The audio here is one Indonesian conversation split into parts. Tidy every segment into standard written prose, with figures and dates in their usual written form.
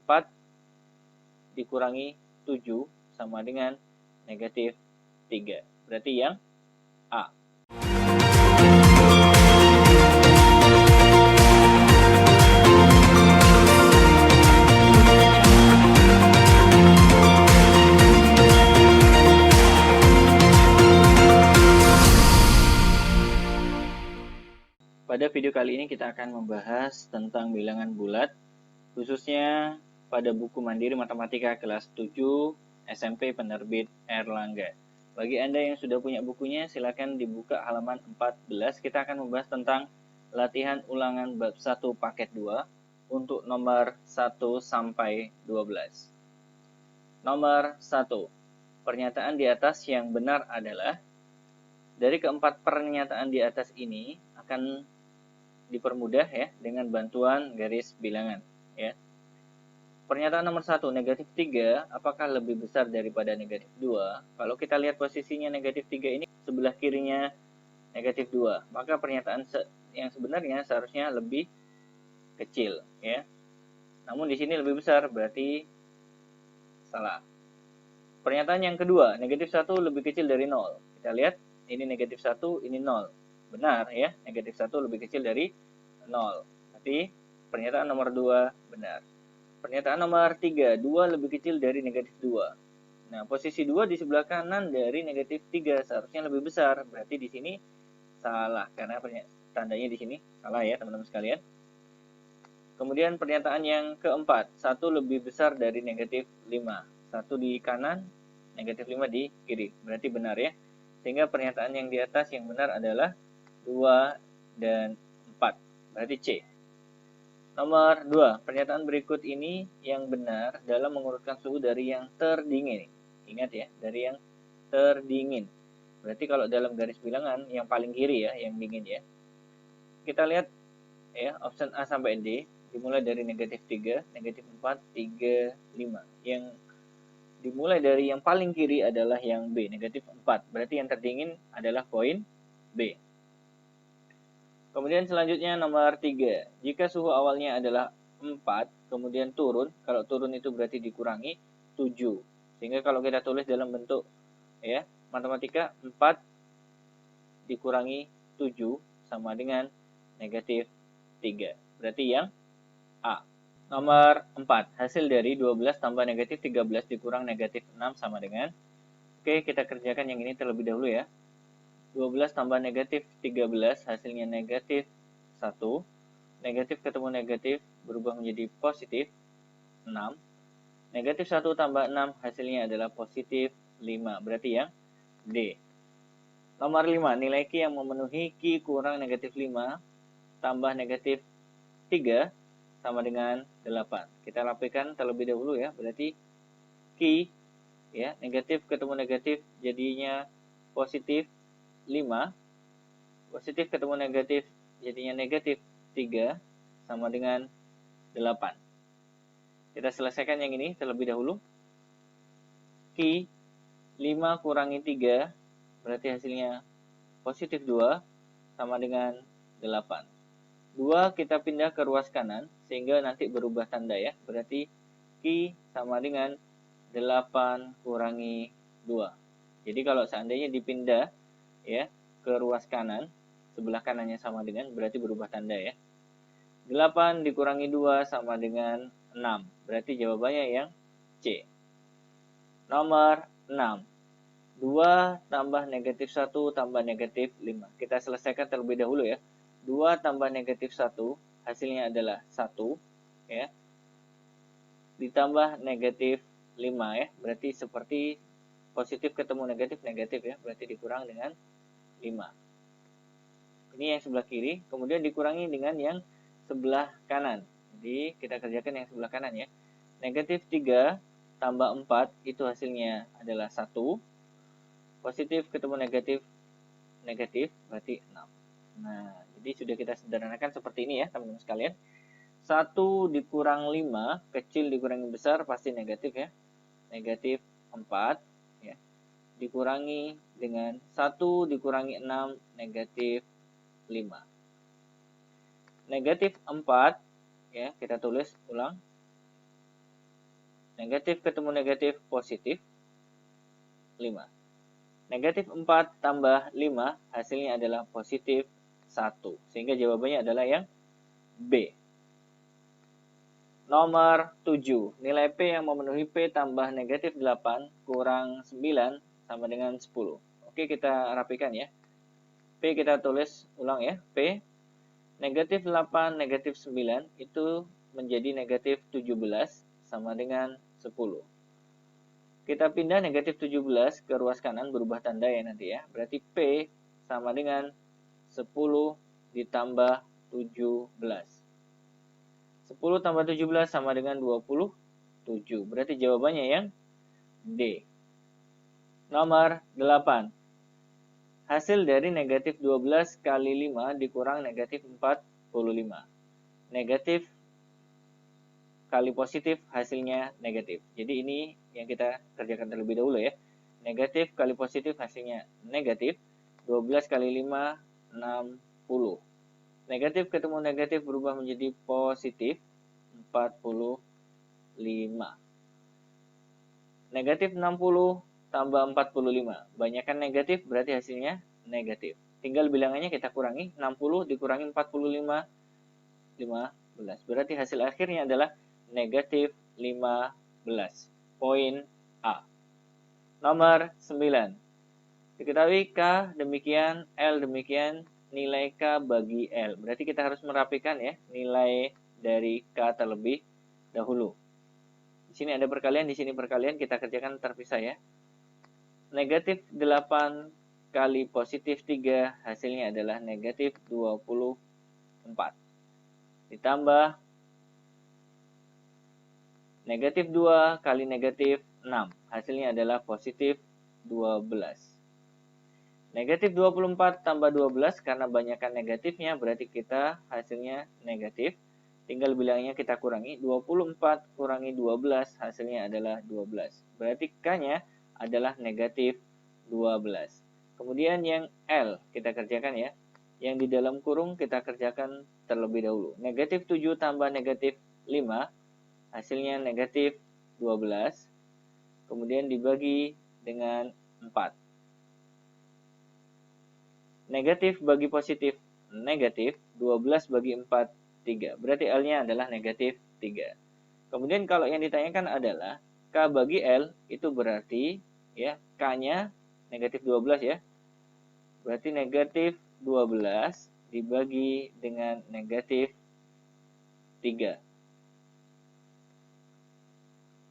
4 dikurangi 7 sama dengan negatif 3. Berarti yang A. Pada video kali ini kita akan membahas tentang bilangan bulat, khususnya pada buku Mandiri Matematika kelas 7 SMP penerbit Erlangga. Bagi Anda yang sudah punya bukunya, silakan dibuka halaman 14. Kita akan membahas tentang latihan ulangan bab 1 paket 2 untuk nomor 1 sampai 12. Nomor 1. Pernyataan di atas yang benar adalah, dari keempat pernyataan di atas ini akan dipermudah ya dengan bantuan garis bilangan ya. Pernyataan nomor 1, negatif 3 apakah lebih besar daripada negatif 2? Kalau kita lihat posisinya negatif 3 ini sebelah kirinya negatif 2, maka pernyataan yang sebenarnya seharusnya lebih kecil ya. Namun di sini lebih besar, berarti salah. Pernyataan yang kedua, negatif 1 lebih kecil dari 0. Kita lihat ini negatif 1, ini 0. Benar ya, negatif 1 lebih kecil dari 0. Berarti pernyataan nomor 2 benar. Pernyataan nomor 3, 2 lebih kecil dari negatif 2. Nah, posisi 2 di sebelah kanan dari negatif 3 seharusnya lebih besar. Berarti di sini salah, karena tandanya di sini salah ya teman-teman sekalian. Kemudian pernyataan yang keempat, 1 lebih besar dari negatif 5. 1 di kanan, negatif 5 di kiri. Berarti benar ya. Sehingga pernyataan yang di atas yang benar adalah 2 dan 4. Berarti C. Nomor 2, pernyataan berikut ini yang benar dalam mengurutkan suhu dari yang terdingin. Ingat ya, dari yang terdingin. Berarti kalau dalam garis bilangan yang paling kiri ya, yang dingin ya. Kita lihat ya, option A sampai D dimulai dari negatif 3, negatif 4, 3, 5. Yang dimulai dari yang paling kiri adalah yang B, negatif 4. Berarti yang terdingin adalah poin B. Kemudian selanjutnya nomor 3. Jika suhu awalnya adalah 4, kemudian turun, kalau turun itu berarti dikurangi 7. Sehingga kalau kita tulis dalam bentuk ya, matematika 4 dikurangi 7 sama dengan negatif 3. Berarti yang A. Nomor 4. Hasil dari 12 tambah negatif 13 dikurang negatif 6 sama dengan. Oke, kita kerjakan yang ini terlebih dahulu ya. 12 tambah negatif 13 hasilnya negatif 1. Negatif ketemu negatif berubah menjadi positif 6. Negatif 1 tambah 6 hasilnya adalah positif 5. Berarti yang D. Nomor 5. Nilai Q yang memenuhi Q kurang negatif 5 tambah negatif 3 sama dengan 8. Kita rapikan terlebih dahulu ya. Berarti Q ya, negatif ketemu negatif jadinya positif 5, positif ketemu negatif jadinya negatif 3 sama dengan 8. Kita selesaikan yang ini terlebih dahulu. Q 5 kurangi 3 berarti hasilnya positif 2 sama dengan 8. 2 kita pindah ke ruas kanan sehingga nanti berubah tanda ya. Berarti Q sama dengan 8 kurangi 2. Jadi kalau seandainya dipindah ya ke ruas kanan, sebelah kanannya sama dengan, berarti berubah tanda ya. 8 dikurangi 2 sama dengan 6. Berarti jawabannya yang C. Nomor 6. 2 tambah negatif 1 tambah negatif 5. Kita selesaikan terlebih dahulu ya. 2 tambah negatif 1 hasilnya adalah 1 ya. Ditambah negatif 5 ya. Berarti seperti positif ketemu negatif, negatif ya. Berarti dikurang dengan 5. Ini yang sebelah kiri, kemudian dikurangi dengan yang sebelah kanan. Jadi kita kerjakan yang sebelah kanan ya. Negatif 3 tambah 4 itu hasilnya adalah 1. Positif ketemu negatif, negatif berarti 6. Nah, jadi sudah kita sederhanakan seperti ini ya teman-teman sekalian. 1 dikurang 5, kecil dikurangi besar pasti negatif ya. Negatif 4 ya. Dikurangi dengan 1 dikurangi 6, negatif 5. Negatif 4 ya, kita tulis ulang. Negatif ketemu negatif positif 5. Negatif 4 tambah 5 hasilnya adalah positif 1. Sehingga jawabannya adalah yang B. Nomor 7. Nilai P yang memenuhi P tambah negatif 8 kurang 9 sama dengan 10. Oke, kita rapikan ya. P kita tulis ulang ya. P negatif 8 negatif 9 itu menjadi negatif 17 sama dengan 10. Kita pindah negatif 17 ke ruas kanan berubah tanda ya nanti ya. Berarti P sama dengan 10 ditambah 17. 10 tambah 17 sama dengan 27. Berarti jawabannya yang D. Nomor 8. Hasil dari negatif 12 kali 5 dikurang negatif 45. Negatif kali positif hasilnya negatif. Jadi ini yang kita kerjakan terlebih dahulu ya. Negatif kali positif hasilnya negatif. 12 kali 5, 60. Negatif ketemu negatif berubah menjadi positif 45. Negatif 60 tambah 45. Banyakan negatif berarti hasilnya negatif. Tinggal bilangannya kita kurangi. 60 dikurangi 45, 15. Berarti hasil akhirnya adalah negatif 15. Poin A. Nomor 9. Diketahui K demikian, L demikian, nilai K bagi L. Berarti kita harus merapikan ya nilai dari K terlebih dahulu. Di sini ada perkalian, di sini perkalian, kita kerjakan terpisah ya. Negatif 8 kali positif 3 hasilnya adalah negatif 24. Ditambah negatif 2 kali negatif 6 hasilnya adalah positif 12. Negatif 24 tambah 12 karena banyakkan negatifnya berarti kita hasilnya negatif. Tinggal bilangnya kita kurangi. 24 kurangi 12 hasilnya adalah 12. Berarti K-nya adalah negatif 12. Kemudian yang L kita kerjakan ya. Yang di dalam kurung kita kerjakan terlebih dahulu. Negatif 7 tambah negatif 5 hasilnya negatif 12. Kemudian dibagi dengan 4. Negatif bagi positif negatif, 12 bagi 4, 3. Berarti L-nya adalah negatif 3. Kemudian kalau yang ditanyakan adalah K bagi L, itu berarti ya K-nya negatif 12 ya. Berarti negatif 12 dibagi dengan negatif 3.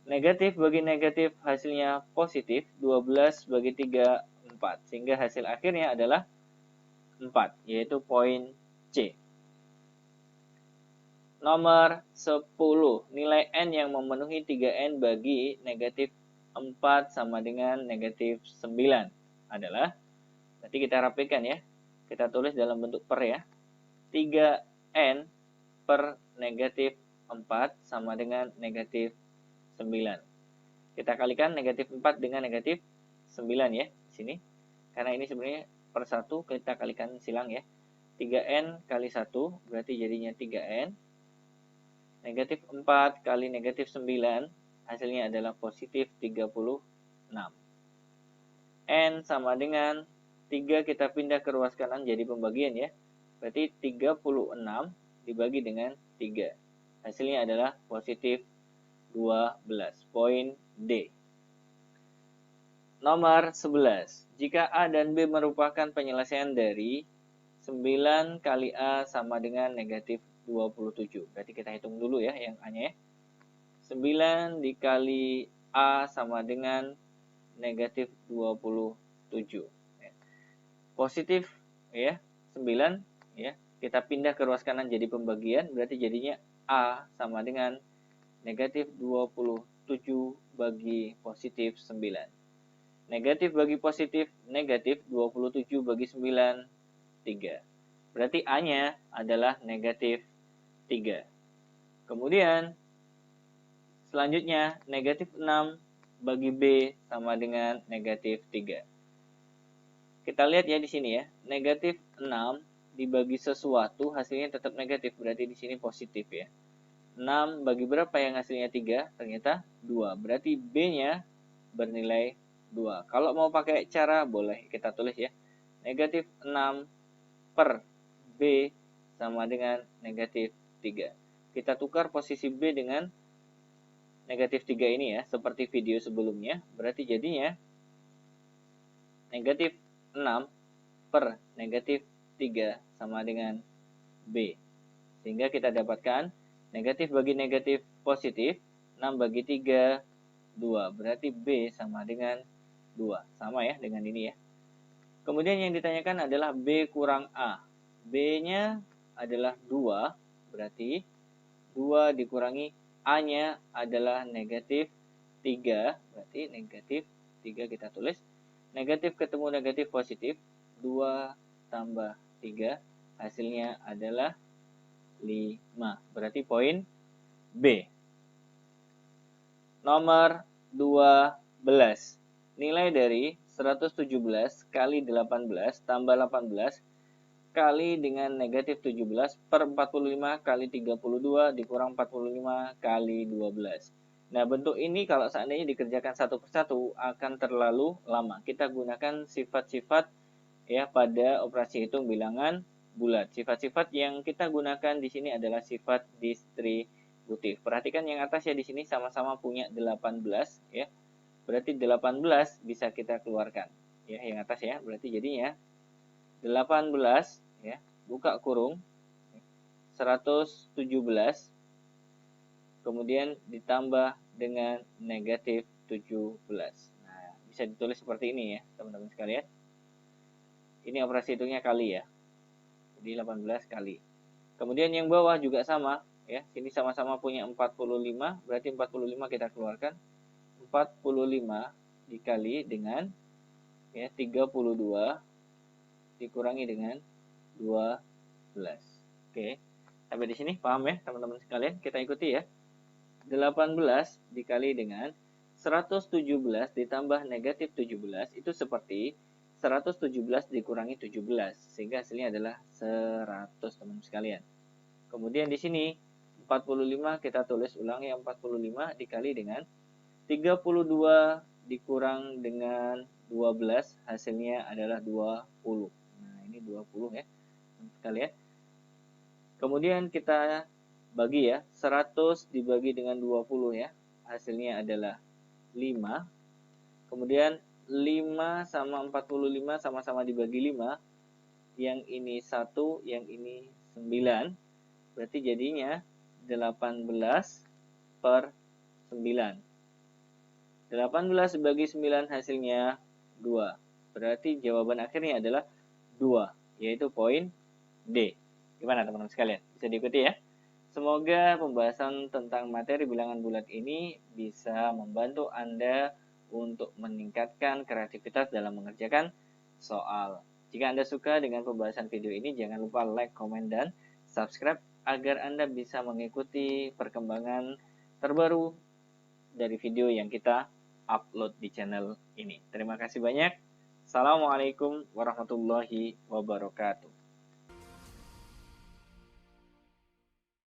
Negatif bagi negatif hasilnya positif, 12 bagi 3, 4. Sehingga hasil akhirnya adalah 4, yaitu poin C. Nomor 10. Nilai N yang memenuhi 3N bagi negatif 4 sama dengan negatif 9 adalah, nanti kita rapikan ya. Kita tulis dalam bentuk per ya. 3N per negatif 4 sama dengan negatif 9. Kita kalikan negatif 4 dengan negatif 9 ya di sini. Karena ini sebenarnya per 1 kita kalikan silang ya. 3N kali 1 berarti jadinya 3N. Negatif 4 kali negatif 9 hasilnya adalah positif 36. N sama dengan 3 kita pindah ke ruas kanan jadi pembagian ya. Berarti 36 dibagi dengan 3. Hasilnya adalah positif 12. Poin D. Nomor 11. Jika A dan B merupakan penyelesaian dari 9 kali A sama dengan negatif 27. Berarti kita hitung dulu ya yang A-nya ya. 9 dikali A sama dengan negatif 27. Positif ya, 9 ya. Kita pindah ke ruas kanan jadi pembagian, berarti jadinya A sama dengan negatif 27 bagi positif 9. Negatif bagi positif, negatif 27 bagi 9, 3. Berarti A-nya adalah negatif 3. Kemudian, selanjutnya, negatif 6 bagi B sama dengan negatif 3. Kita lihat ya di sini ya, negatif 6 dibagi sesuatu hasilnya tetap negatif, berarti di sini positif ya. 6 bagi berapa yang hasilnya 3? Ternyata 2. Berarti B-nya bernilai 2. Kalau mau pakai cara, boleh kita tulis ya. Negatif 6 per B sama dengan negatif 3. Kita tukar posisi B dengan negatif 3 ini ya, seperti video sebelumnya. Berarti jadinya negatif 6 per negatif 3 sama dengan B. Sehingga kita dapatkan negatif bagi negatif positif, 6 bagi 3, 2. Berarti B sama dengan 2. Sama ya dengan ini ya. Kemudian yang ditanyakan adalah B kurang A. B-nya adalah 2, berarti 2 dikurangi A-nya adalah negatif 3, berarti negatif 3 kita tulis. Negatif ketemu negatif positif, 2 tambah 3, hasilnya adalah 5. Berarti poin B. Nomor 12. Nilai dari 117 kali 18 tambah 18 kali dengan negatif 17 per 45 kali 32 dikurang 45 kali 12. Nah, bentuk ini kalau seandainya dikerjakan satu persatu akan terlalu lama. Kita gunakan sifat-sifat ya pada operasi hitung bilangan bulat. Sifat-sifat yang kita gunakan di sini adalah sifat distributif. Perhatikan yang atas ya, di sini sama-sama punya 18 ya. Berarti 18 bisa kita keluarkan. Ya, yang atas ya. Berarti jadinya 18 ya, buka kurung 117 kemudian ditambah dengan negatif 17. Nah, bisa ditulis seperti ini ya, teman-teman sekalian. Ini operasi hitungnya kali ya. Jadi 18 kali. Kemudian yang bawah juga sama ya. Sini sama-sama punya 45, berarti 45 kita keluarkan. 45 dikali dengan ya 32 dikurangi dengan 12. Oke. Sampai di sini paham ya teman-teman sekalian? Kita ikuti ya. 18 dikali dengan 117 ditambah negatif 17 itu seperti 117 dikurangi 17 sehingga hasilnya adalah 100 teman-teman sekalian. Kemudian di sini 45 kita tulis ulang ya, 45 dikali dengan 32 dikurang dengan 12 hasilnya adalah 20. Nah, ini 20 ya sekalian. Kemudian kita bagi ya, 100 dibagi dengan 20 ya. Hasilnya adalah 5. Kemudian 5 sama 45 sama-sama dibagi 5. Yang ini 1, yang ini 9. Berarti jadinya 18 per 9. 18 bagi 9 hasilnya 2. Berarti jawaban akhirnya adalah 2, yaitu poin D. Gimana teman-teman sekalian? Bisa diikuti ya? Semoga pembahasan tentang materi bilangan bulat ini bisa membantu Anda untuk meningkatkan kreativitas dalam mengerjakan soal. Jika Anda suka dengan pembahasan video ini, jangan lupa like, komen, dan subscribe agar Anda bisa mengikuti perkembangan terbaru dari video yang kita upload di channel ini. Terima kasih banyak. Assalamualaikum warahmatullahi wabarakatuh.